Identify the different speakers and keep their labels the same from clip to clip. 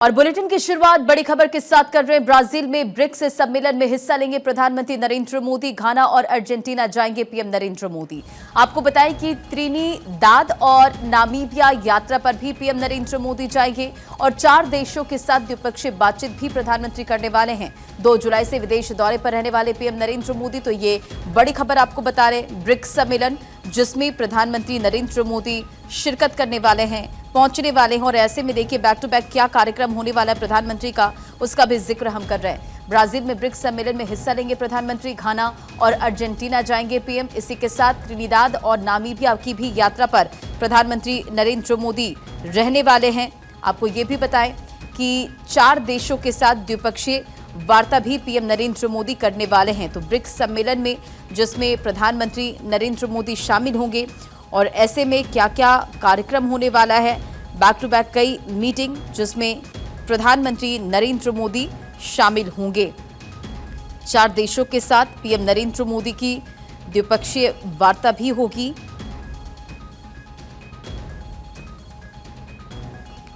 Speaker 1: और बुलेटिन की शुरुआत बड़ी खबर के साथ कर रहे हैं। ब्राजील में ब्रिक्स सम्मेलन में हिस्सा लेंगे प्रधानमंत्री नरेंद्र मोदी। घाना और अर्जेंटीना जाएंगे पीएम नरेंद्र मोदी। आपको बताएं कि त्रिनिदाद और नामीबिया यात्रा पर भी पीएम नरेंद्र मोदी जाएंगे और 4 देशों के साथ द्विपक्षीय बातचीत भी प्रधानमंत्री करने वाले हैं। 2 जुलाई से विदेश दौरे पर रहने वाले पीएम नरेंद्र मोदी। तो ये बड़ी खबर आपको बता रहे, ब्रिक्स सम्मेलन जिसमें प्रधानमंत्री नरेंद्र मोदी शिरकत करने वाले हैं, पहुंचने वाले हैं। और ऐसे में देखिए बैक टू बैक क्या कार्यक्रम होने वाला है प्रधानमंत्री का, उसका भी जिक्र हम कर रहे हैं। ब्राजील में ब्रिक्स सम्मेलन में हिस्सा लेंगे प्रधानमंत्री। घाना और अर्जेंटीना जाएंगे पीएम। इसी के साथ त्रिनिदाद और नामीबिया की भी यात्रा पर प्रधानमंत्री नरेंद्र मोदी रहने वाले हैं। आपको ये भी बताएं कि 4 देशों के साथ द्विपक्षीय वार्ता भी पीएम नरेंद्र मोदी करने वाले हैं। तो ब्रिक्स सम्मेलन में जिसमें प्रधानमंत्री नरेंद्र मोदी शामिल होंगे और ऐसे में क्या क्या कार्यक्रम होने वाला है, बैक टू बैक कई मीटिंग जिसमें प्रधानमंत्री नरेंद्र मोदी शामिल होंगे। 4 देशों के साथ पीएम नरेंद्र मोदी की द्विपक्षीय वार्ता भी होगी।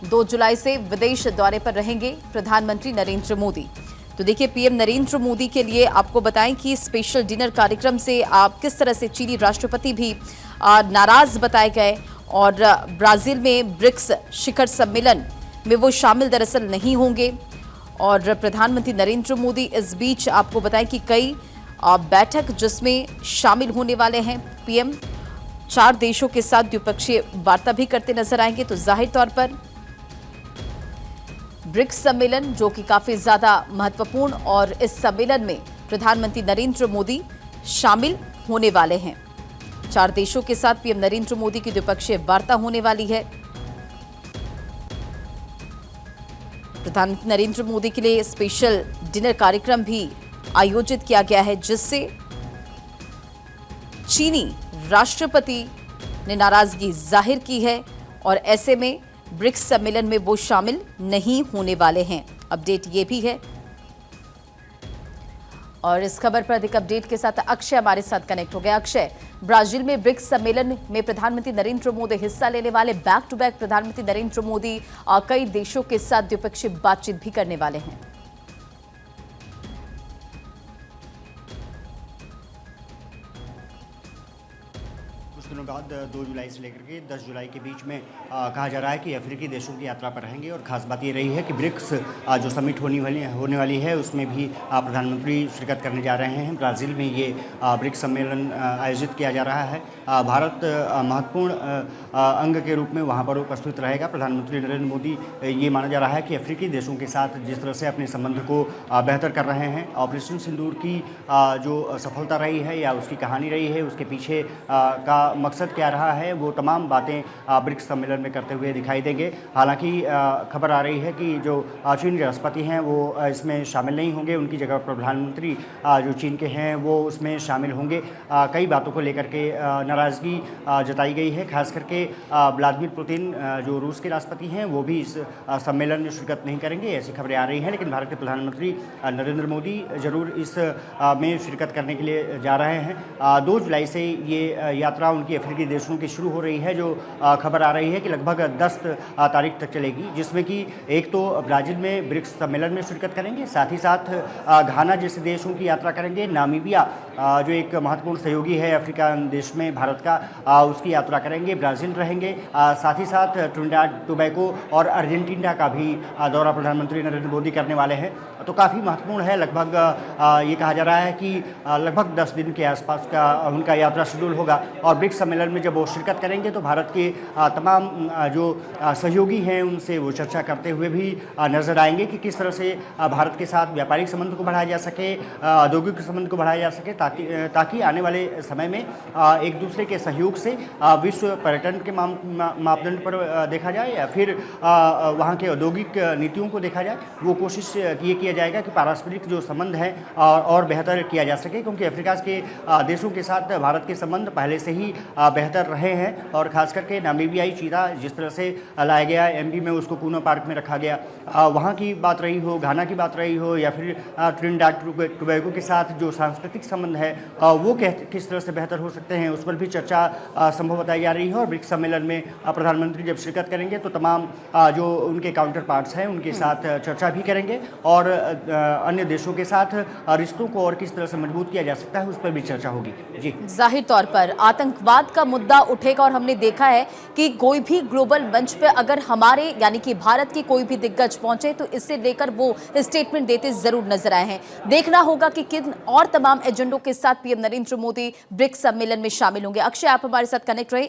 Speaker 1: 2 जुलाई से विदेश दौरे पर रहेंगे प्रधानमंत्री नरेंद्र मोदी। तो देखिए पीएम नरेंद्र मोदी के लिए आपको बताएं कि स्पेशल डिनर कार्यक्रम से आप किस तरह से चीनी राष्ट्रपति भी नाराज बताए गए और ब्राजील में ब्रिक्स शिखर सम्मेलन में वो शामिल दरअसल नहीं होंगे। और प्रधानमंत्री नरेंद्र मोदी इस बीच आपको बताएं कि कई बैठक जिसमें शामिल होने वाले हैं पीएम। 4 देशों के साथ द्विपक्षीय वार्ता भी करते नजर आएंगे। तो जाहिर तौर पर ब्रिक्स सम्मेलन जो कि काफी ज्यादा महत्वपूर्ण, और इस सम्मेलन में प्रधानमंत्री नरेंद्र मोदी शामिल होने वाले हैं। 4 देशों के साथ पीएम नरेंद्र मोदी की द्विपक्षीय वार्ता होने वाली है। प्रधानमंत्री नरेंद्र मोदी के लिए स्पेशल डिनर कार्यक्रम भी आयोजित किया गया है जिससे चीनी राष्ट्रपति ने नाराजगी जाहिर की है और ऐसे में ब्रिक्स सम्मेलन में वो शामिल नहीं होने वाले हैं। अपडेट ये भी है। और इस खबर पर अधिक अपडेट के साथ अक्षय हमारे साथ कनेक्ट हो गया। अक्षय, ब्राजील में ब्रिक्स सम्मेलन में प्रधानमंत्री नरेंद्र मोदी हिस्सा लेने वाले। बैक टू बैक प्रधानमंत्री नरेंद्र मोदी कई देशों के साथ द्विपक्षीय बातचीत भी करने वाले हैं।
Speaker 2: दिनों बाद 2 जुलाई से लेकर के 10 जुलाई के बीच में कहा जा रहा है कि अफ्रीकी देशों की यात्रा पर रहेंगे। और ख़ास बात ये रही है कि ब्रिक्स जो समिट होने वाली है उसमें भी प्रधानमंत्री शिरकत करने जा रहे हैं। ब्राज़ील में ये ब्रिक्स सम्मेलन आयोजित किया जा रहा है। भारत महत्वपूर्ण अंग के रूप में वहाँ पर उपस्थित रहेगा। प्रधानमंत्री नरेंद्र मोदी, ये माना जा रहा है कि अफ्रीकी देशों के साथ जिस तरह से अपने संबंध को बेहतर कर रहे हैं, ऑपरेशन सिंदूर की जो सफलता रही है या उसकी कहानी रही है, उसके पीछे का मकसद क्या रहा है, वो तमाम बातें ब्रिक्स सम्मेलन में करते हुए दिखाई देंगे। हालांकि खबर आ रही है कि जो चीन के राष्ट्रपति हैं वो इसमें शामिल नहीं होंगे। उनकी जगह पर प्रधानमंत्री जो चीन के हैं वो उसमें शामिल होंगे। कई बातों को लेकर के नाराज़गी जताई गई है। खास करके व्लादिमीर पुतिन जो रूस के राष्ट्रपति हैं वो भी इस सम्मेलन में शिरकत नहीं करेंगे, ऐसी खबरें आ रही हैं। लेकिन भारत के प्रधानमंत्री नरेंद्र मोदी ज़रूर इस में शिरकत करने के लिए जा रहे हैं। 2 जुलाई से ये यात्रा उनकी अफ्रीकी देशों की शुरू हो रही है। जो खबर आ रही है कि लगभग 10 तारीख तक चलेगी, जिसमें कि एक तो ब्राज़ील में ब्रिक्स सम्मेलन में शिरकत करेंगे, साथ ही साथ घाना जैसे देशों की यात्रा करेंगे। नामीबिया जो एक महत्वपूर्ण सहयोगी है अफ्रीका देश में भारत का, उसकी यात्रा करेंगे। ब्राज़ील रहेंगे, साथ ही साथ ट्रिनिडाद टोबैगो और अर्जेंटीना का भी दौरा प्रधानमंत्री नरेंद्र मोदी करने वाले हैं। तो काफ़ी महत्वपूर्ण है। लगभग ये कहा जा रहा है कि लगभग 10 दिन के आसपास का उनका यात्रा शेड्यूल होगा। और ब्रिक्स सम्मेलन में जब वो शिरकत करेंगे तो भारत के तमाम जो सहयोगी हैं उनसे वो चर्चा करते हुए भी नजर आएंगे कि किस तरह से भारत के साथ व्यापारिक संबंध को बढ़ाया जा सके, औद्योगिक संबंध को बढ़ाया जा सके, ताकि आने वाले समय में एक दूसरे के सहयोग से विश्व पर्यटन के मापदंड पर देखा जाए या फिर वहाँ के औद्योगिक नीतियों को देखा जाए। वो कोशिश ये किया जाएगा कि पारस्परिक जो संबंध है और बेहतर किया जा सके, क्योंकि अफ्रीका के देशों के साथ भारत के संबंध पहले से ही बेहतर रहे हैं। और खास करके नामीबियाई चीता जिस तरह से लाया गया एमपी में, उसको कूनो पार्क में रखा गया, वहाँ की बात रही हो, घाना की बात रही हो, या फिर ट्रिनिडाद टोबैगो के साथ जो सांस्कृतिक संबंध है वो किस तरह से बेहतर हो सकते हैं, उस पर भी चर्चा संभव बताई जा रही है। और ब्रिक्स सम्मेलन में प्रधानमंत्री जब शिरकत करेंगे तो तमाम जो उनके काउंटर पार्ट्स हैं उनके साथ चर्चा भी करेंगे, और अन्य देशों के साथ रिश्तों को और किस तरह से मजबूत किया जा सकता है उस पर भी चर्चा होगी। जी,
Speaker 1: जाहिर तौर पर आतंकवाद का मुद्दा उठेगा और हमने देखा है कि कोई भी ग्लोबल मंच पे अगर हमारे यानी कि भारत के कोई भी दिग्गज पहुंचे तो इससे लेकर वो स्टेटमेंट देते जरूर नजर आए हैं। देखना होगा कि किन और तमाम एजेंडों के साथ पीएम नरेंद्र मोदी ब्रिक्स सम्मेलन में शामिल होंगे। अक्षय, आप हमारे साथ कनेक्ट रहे।